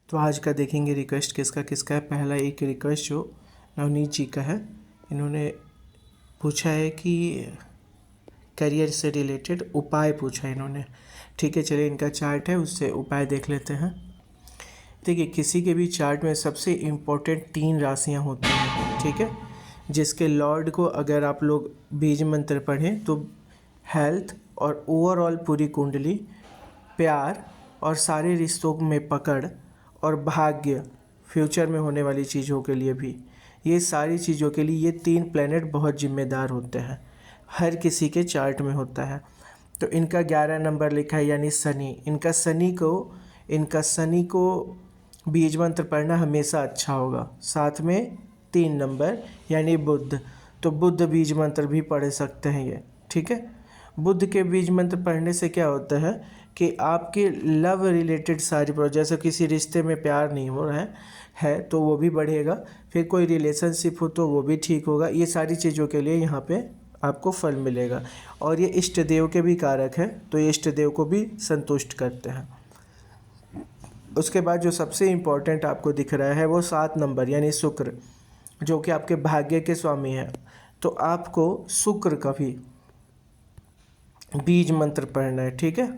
तो आज का देखेंगे रिक्वेस्ट किसका किसका है। पहला एक रिक्वेस्ट जो नवनीत जी का है, इन्होंने पूछा है कि करियर से रिलेटेड उपाय पूछा है इन्होंने। ठीक है, चलिए इनका चार्ट है उससे उपाय देख लेते हैं। देखिए, किसी के भी चार्ट में सबसे इम्पोर्टेंट 3 राशियां होती हैं, ठीक है, जिसके लॉर्ड को अगर आप लोग बीज मंत्र पढ़ें तो हेल्थ और ओवरऑल पूरी कुंडली, प्यार और सारे रिश्तों में पकड़ और भाग्य, फ्यूचर में होने वाली चीज़ों के लिए भी, ये सारी चीज़ों के लिए ये 3 प्लैनेट बहुत जिम्मेदार होते हैं, हर किसी के चार्ट में होता है। तो इनका 11 नंबर लिखा है यानी शनि। इनका शनि को बीज मंत्र पढ़ना हमेशा अच्छा होगा। साथ में 3 नंबर यानी बुध, तो बुध बीज मंत्र भी पढ़ सकते हैं ये, ठीक है। बुध के बीज मंत्र पढ़ने से क्या होता है कि आपके लव रिलेटेड सारी जैसे किसी रिश्ते में प्यार नहीं हो रहा है तो वो भी बढ़ेगा, फिर कोई रिलेशनशिप हो तो वो भी ठीक होगा। ये सारी चीज़ों के लिए यहाँ पे आपको फल मिलेगा। और ये इष्ट देव के भी कारक हैं, तो ये इष्ट देव को भी संतुष्ट करते हैं। उसके बाद जो सबसे इम्पोर्टेंट आपको दिख रहा है वो 7 नंबर यानी शुक्र, जो कि आपके भाग्य के स्वामी हैं। तो आपको शुक्र का भी बीज मंत्र पढ़ना है, ठीक है।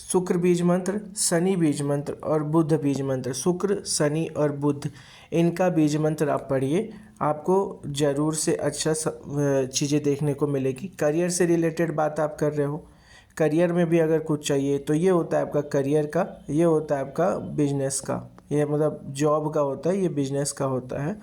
शुक्र बीज मंत्र, शनि बीज मंत्र और बुध बीज मंत्र, शुक्र शनि और बुध, इनका बीज मंत्र आप पढ़िए, आपको ज़रूर से अच्छा चीज़ें देखने को मिलेगी। करियर से रिलेटेड बात आप कर रहे हो, करियर में भी अगर कुछ चाहिए तो ये होता है आपका करियर का, ये होता है आपका बिजनेस का, ये मतलब जॉब का होता है, ये बिजनेस का होता है।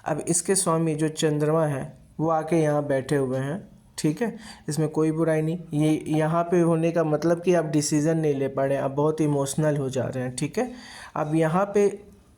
अब इसके स्वामी जो चंद्रमा है वो आके यहाँ बैठे हुए हैं, ठीक है, इसमें कोई बुराई नहीं। ये यहाँ पे होने का मतलब कि आप डिसीज़न नहीं ले पा रहे हैं, आप बहुत इमोशनल हो जा रहे हैं, ठीक है। अब यहाँ पे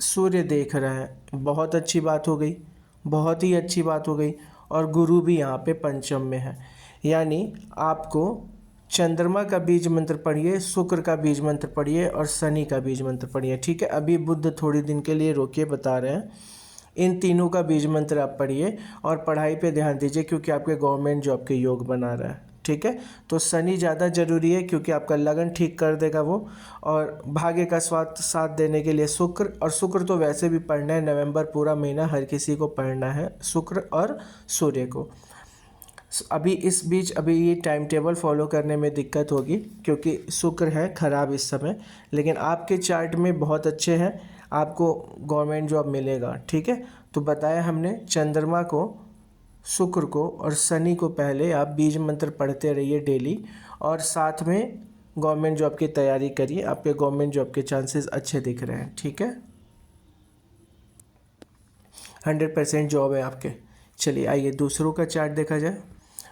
सूर्य देख रहा है, बहुत अच्छी बात हो गई, बहुत ही अच्छी बात हो गई। और गुरु भी यहाँ पे पंचम में है, यानी आपको चंद्रमा का बीज मंत्र पढ़िए, शुक्र का बीज मंत्र पढ़िए और शनि का बीज मंत्र पढ़िए, ठीक है। अभी बुध थोड़ी दिन के लिए रोकिए, बता रहे हैं। इन तीनों का बीज मंत्र आप पढ़िए और पढ़ाई पे ध्यान दीजिए क्योंकि आपके गवर्नमेंट जॉब के योग बना रहा है, ठीक है। तो शनि ज़्यादा ज़रूरी है क्योंकि आपका लगन ठीक कर देगा वो, और भाग्य का साथ देने के लिए शुक्र, और शुक्र तो वैसे भी पढ़ना है, नवंबर पूरा महीना हर किसी को पढ़ना है शुक्र और सूर्य को। अभी इस बीच अभी ये टाइम टेबल फॉलो करने में दिक्कत होगी क्योंकि शुक्र है ख़राब इस समय, लेकिन आपके चार्ट में बहुत अच्छे हैं, आपको गवर्नमेंट जॉब मिलेगा, ठीक है। तो बताया हमने, चंद्रमा को, शुक्र को और शनि को पहले आप बीज मंत्र पढ़ते रहिए डेली, और साथ में गवर्नमेंट जॉब की तैयारी करिए, आपके गवर्नमेंट जॉब के चांसेस अच्छे दिख रहे हैं, ठीक है। 100% जॉब है आपके। चलिए आइए दूसरों का चार्ट देखा जाए।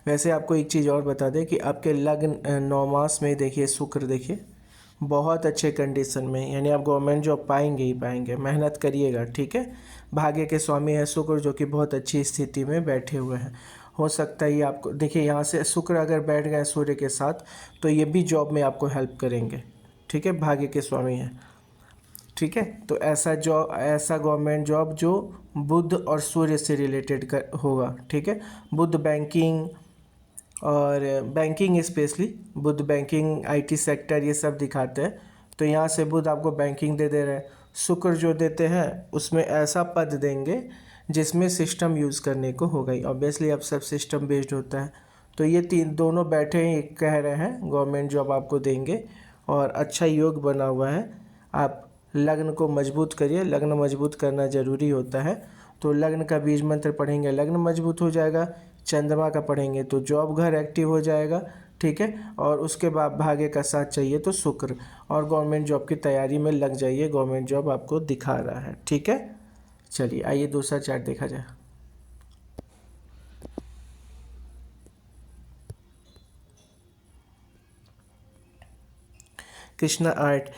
वैसे आपको एक चीज़ और बता दें कि आपके लग्न 9 मास में देखिए शुक्र देखिए बहुत अच्छे कंडीशन में, यानी आप गवर्नमेंट जॉब पाएंगे ही पाएंगे, मेहनत करिएगा, ठीक है। भाग्य के स्वामी है शुक्र, जो कि बहुत अच्छी स्थिति में बैठे हुए हैं। हो सकता है ये आपको देखिए, यहाँ से शुक्र अगर बैठ गए सूर्य के साथ तो ये भी जॉब में आपको हेल्प करेंगे, ठीक है, भाग्य के स्वामी हैं, ठीक है। तो ऐसा गवर्नमेंट जॉब जो बुध और सूर्य से रिलेटेड होगा, ठीक है। बुध बैंकिंग, और बैंकिंग स्पेशली बुध बैंकिंग, आईटी सेक्टर, ये सब दिखाते हैं। तो यहाँ से बुध आपको बैंकिंग दे रहे हैं। शुक्र जो देते हैं उसमें ऐसा पद देंगे जिसमें सिस्टम यूज़ करने को होगा ही, ऑब्वियसली अब सब सिस्टम बेस्ड होता है। तो ये दोनों बैठे हैं, कह रहे हैं गवर्नमेंट जॉब आपको देंगे और अच्छा योग बना हुआ है। आप लग्न को मजबूत करिए, लग्न मजबूत करना ज़रूरी होता है। तो लग्न का बीज मंत्र पढ़ेंगे लग्न मजबूत हो जाएगा, चंद्रमा का पढ़ेंगे तो जॉब घर एक्टिव हो जाएगा, ठीक है। और उसके बाद भाग्य का साथ चाहिए तो शुक्र, और गवर्नमेंट जॉब की तैयारी में लग जाइए, गवर्नमेंट जॉब आपको दिखा रहा है, ठीक है। चलिए आइए दूसरा चार्ट देखा जाए। कृष्णा आर्ट,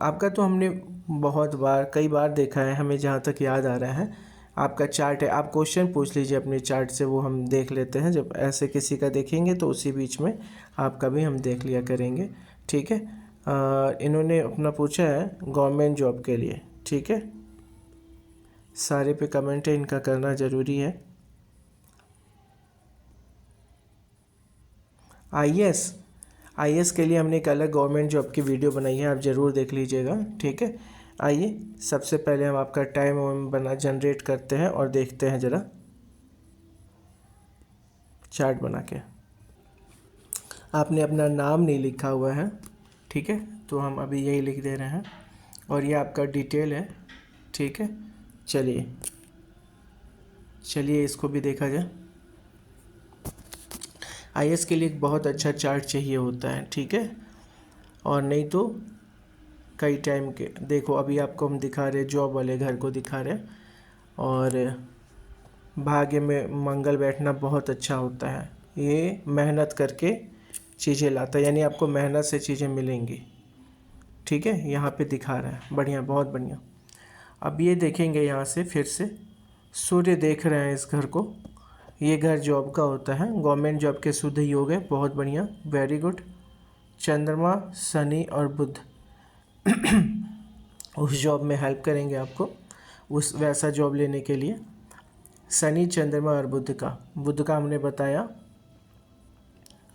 आपका तो हमने बहुत बार कई बार देखा है, हमें जहाँ तक याद आ रहा है आपका चार्ट है। आप क्वेश्चन पूछ लीजिए अपने चार्ट से, वो हम देख लेते हैं। जब ऐसे किसी का देखेंगे तो उसी बीच में आपका भी हम देख लिया करेंगे, ठीक है। इन्होंने अपना पूछा है गवर्नमेंट जॉब के लिए, ठीक है। सारे पे कमेंट है, इनका करना ज़रूरी है। आईएएस आईएएस के लिए हमने एक अलग गवर्नमेंट जॉब की वीडियो बनाई है, आप ज़रूर देख लीजिएगा, ठीक है। आइए सबसे पहले हम आपका टाइम बना जनरेट करते हैं और देखते हैं ज़रा चार्ट बना के। आपने अपना नाम नहीं लिखा हुआ है, ठीक है, तो हम अभी यही लिख दे रहे हैं और ये आपका डिटेल है, ठीक है। चलिए इसको भी देखा जाए। आईएएस के लिए एक बहुत अच्छा चार्ट चाहिए होता है, ठीक है, और नहीं तो कई टाइम के देखो अभी आपको हम दिखा रहे जॉब वाले घर को दिखा रहे, और भाग्य में मंगल बैठना बहुत अच्छा होता है। ये मेहनत करके चीज़ें लाता है, यानी आपको मेहनत से चीज़ें मिलेंगी, ठीक है। यहाँ पे दिखा रहा है, बढ़िया, बहुत बढ़िया। अब ये देखेंगे यहाँ से फिर से सूर्य देख रहे हैं इस घर को, ये घर जॉब का होता है, गवर्नमेंट जॉब के शुद्ध योग है, बहुत बढ़िया, वेरी गुड। चंद्रमा, शनि और बुध उस जॉब में हेल्प करेंगे आपको, उस वैसा जॉब लेने के लिए। शनि, चंद्रमा और बुध का हमने बताया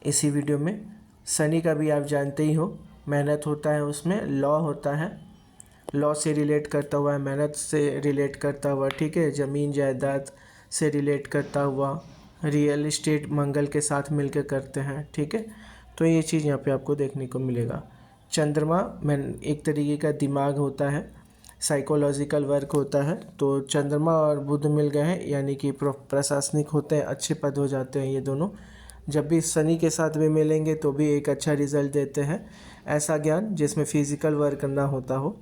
इसी वीडियो में। शनि का भी आप जानते ही हो, मेहनत होता है उसमें, लॉ होता है, लॉ से रिलेट करता हुआ है, मेहनत से रिलेट करता हुआ, ठीक है, ज़मीन जायदाद से रिलेट करता हुआ, रियल इस्टेट मंगल के साथ मिलकर करते हैं, ठीक है। तो ये चीज़ यहाँ पे आपको देखने को मिलेगा। चंद्रमा में एक तरीके का दिमाग होता है, साइकोलॉजिकल वर्क होता है, तो चंद्रमा और बुध मिल गए हैं यानी कि प्रशासनिक होते हैं, अच्छे पद हो जाते हैं ये दोनों। जब भी शनि के साथ भी मिलेंगे तो भी एक अच्छा रिजल्ट देते हैं, ऐसा ज्ञान जिसमें फिजिकल वर्क ना होता हो।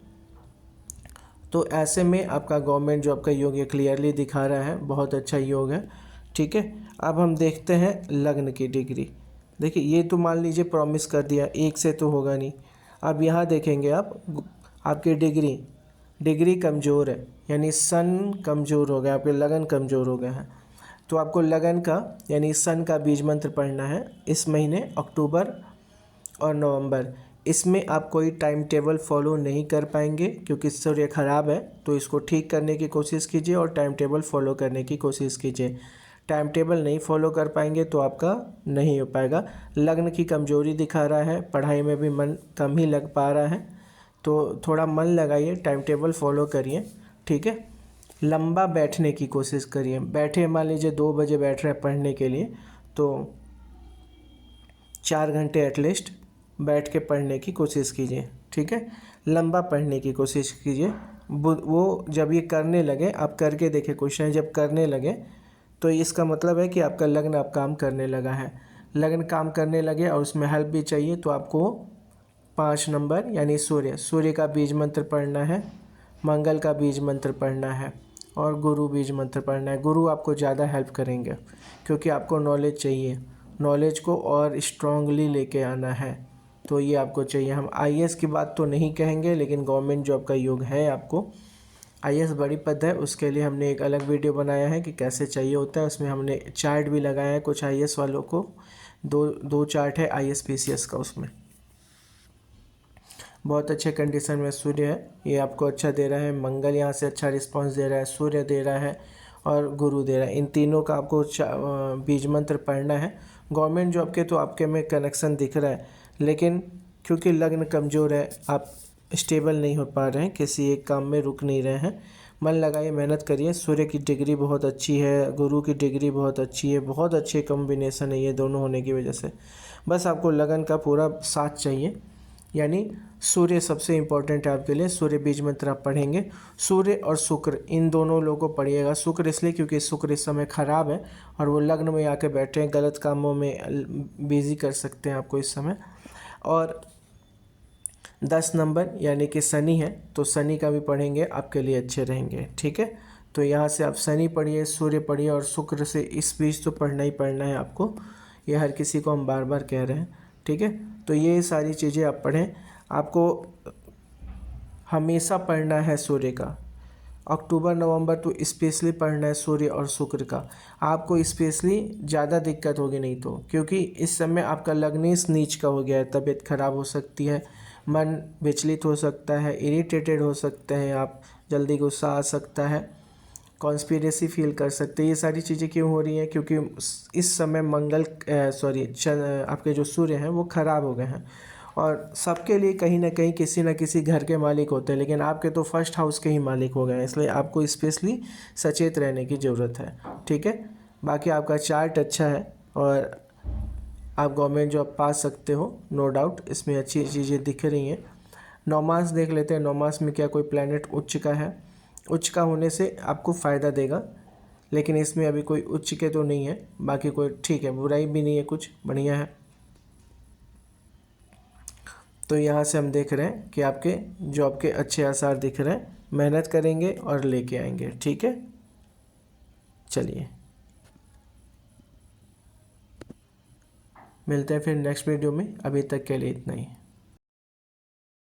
तो ऐसे में आपका गवर्नमेंट जॉब का योग ये क्लियरली दिखा रहा है, बहुत अच्छा योग है, ठीक है। अब हम देखते हैं लग्न की डिग्री। देखिए ये तो मान लीजिए प्रॉमिस कर दिया, एक से तो होगा नहीं। अब यहाँ देखेंगे आप, आपकी डिग्री कमज़ोर है, यानी सन कमज़ोर हो गया, आपके लगन कमज़ोर हो गए हैं, तो आपको लगन का यानी सन का बीज मंत्र पढ़ना है इस महीने अक्टूबर और नवंबर। इसमें आप कोई टाइम टेबल फॉलो नहीं कर पाएंगे क्योंकि सूर्य ख़राब है, तो इसको ठीक करने की कोशिश कीजिए और टाइम टेबल फॉलो करने की कोशिश कीजिए। टाइम टेबल नहीं फॉलो कर पाएंगे तो आपका नहीं हो पाएगा। लग्न की कमज़ोरी दिखा रहा है, पढ़ाई में भी मन कम ही लग पा रहा है, तो थोड़ा मन लगाइए, टाइम टेबल फॉलो करिए, ठीक है। लंबा बैठने की कोशिश करिए, बैठे मान लीजिए 2 बजे बैठ रहे हैं पढ़ने के लिए, तो 4 घंटे एटलीस्ट बैठ के पढ़ने की कोशिश कीजिए, ठीक है। लंबा पढ़ने की कोशिश कीजिए। वो जब ये करने लगे, आप करके देखिए क्वेश्चन, जब करने लगे तो इसका मतलब है कि आपका लग्न अब काम करने लगा है। लग्न काम करने लगे और उसमें हेल्प भी चाहिए, तो आपको 5 नंबर यानी सूर्य का बीज मंत्र पढ़ना है, मंगल का बीज मंत्र पढ़ना है और गुरु बीज मंत्र पढ़ना है। गुरु आपको ज़्यादा हेल्प करेंगे क्योंकि आपको नॉलेज चाहिए, नॉलेज को और स्ट्रांगली लेके आना है, तो ये आपको चाहिए। हम आईएएस की बात तो नहीं कहेंगे, लेकिन गवर्नमेंट जॉब का योग है आपको। आईएएस बड़ी पद है, उसके लिए हमने एक अलग वीडियो बनाया है कि कैसे चाहिए होता है, उसमें हमने चार्ट भी लगाया है कुछ आईएएस वालों को, दो चार्ट है आईएएस पीसीएस का, उसमें बहुत अच्छे कंडीशन में सूर्य है, ये आपको अच्छा दे रहा है। मंगल यहाँ से अच्छा रिस्पांस दे रहा है, सूर्य दे रहा है और गुरु दे रहा है। इन तीनों का आपको बीज मंत्र पढ़ना है। गवर्नमेंट जॉब के तो आपके में कनेक्शन दिख रहा है, लेकिन क्योंकि लग्न कमज़ोर है, आप स्टेबल नहीं हो पा रहे हैं, किसी एक काम में रुक नहीं रहे हैं। मन लगाइए, मेहनत करिए। सूर्य की डिग्री बहुत अच्छी है, गुरु की डिग्री बहुत अच्छी है, बहुत अच्छे कॉम्बिनेशन है ये दोनों होने की वजह से। बस आपको लगन का पूरा साथ चाहिए, यानी सूर्य सबसे इम्पोर्टेंट है आपके लिए। सूर्य बीज मंत्र आप पढ़ेंगे। सूर्य और शुक्र इन दोनों लोगों को पढ़िएगा। शुक्र इसलिए क्योंकि शुक्र इस समय ख़राब है और वो लग्न में आके बैठे हैं, गलत कामों में बिजी कर सकते हैं आपको इस समय। और 10 नंबर यानी कि शनि है, तो शनि का भी पढ़ेंगे, आपके लिए अच्छे रहेंगे, ठीक है। तो यहाँ से आप शनि पढ़िए, सूर्य पढ़िए और शुक्र से इस बीच तो पढ़ना ही पढ़ना है आपको, ये हर किसी को हम बार बार कह रहे हैं, ठीक है। तो ये सारी चीज़ें आप पढ़ें। आपको हमेशा पढ़ना है सूर्य का, अक्टूबर नवंबर तो स्पेशली पढ़ना है सूर्य और शुक्र का। आपको स्पेशली ज़्यादा दिक्कत होगी नहीं तो, क्योंकि इस समय आपका लग्नेश नीच का हो गया है, तबीयत खराब हो सकती है, मन विचलित हो सकता है, इरिटेटेड हो सकते हैं आप, जल्दी गुस्सा आ सकता है कॉन्स्पिरेसी फील कर सकते हैं। ये सारी चीज़ें क्यों हो रही हैं? क्योंकि इस समय मंगल आपके जो सूर्य हैं वो ख़राब हो गए हैं। और सबके लिए कहीं ना कहीं किसी न किसी घर के मालिक होते हैं, लेकिन आपके तो फर्स्ट हाउस के ही मालिक हो गए हैं, इसलिए आपको स्पेशली सचेत रहने की ज़रूरत है। ठीक है, बाकी आपका चार्ट अच्छा है और आप गवर्नमेंट जॉब पा सकते हो, नो डाउट। इसमें अच्छी चीज़ें दिख रही हैं। 9 मास देख लेते हैं। 9 मास में क्या कोई प्लैनेट उच्च का है? उच्च का होने से आपको फ़ायदा देगा, लेकिन इसमें अभी कोई उच्च के तो नहीं है। बाकी कोई ठीक है, बुराई भी नहीं है, कुछ बढ़िया है। तो यहाँ से हम देख रहे हैं कि आपके जॉब के अच्छे आसार दिख रहे हैं। मेहनत करेंगे और लेके आएंगे। ठीक है, चलिए मिलते हैं फिर नेक्स्ट वीडियो में। अभी तक के लिए इतना ही।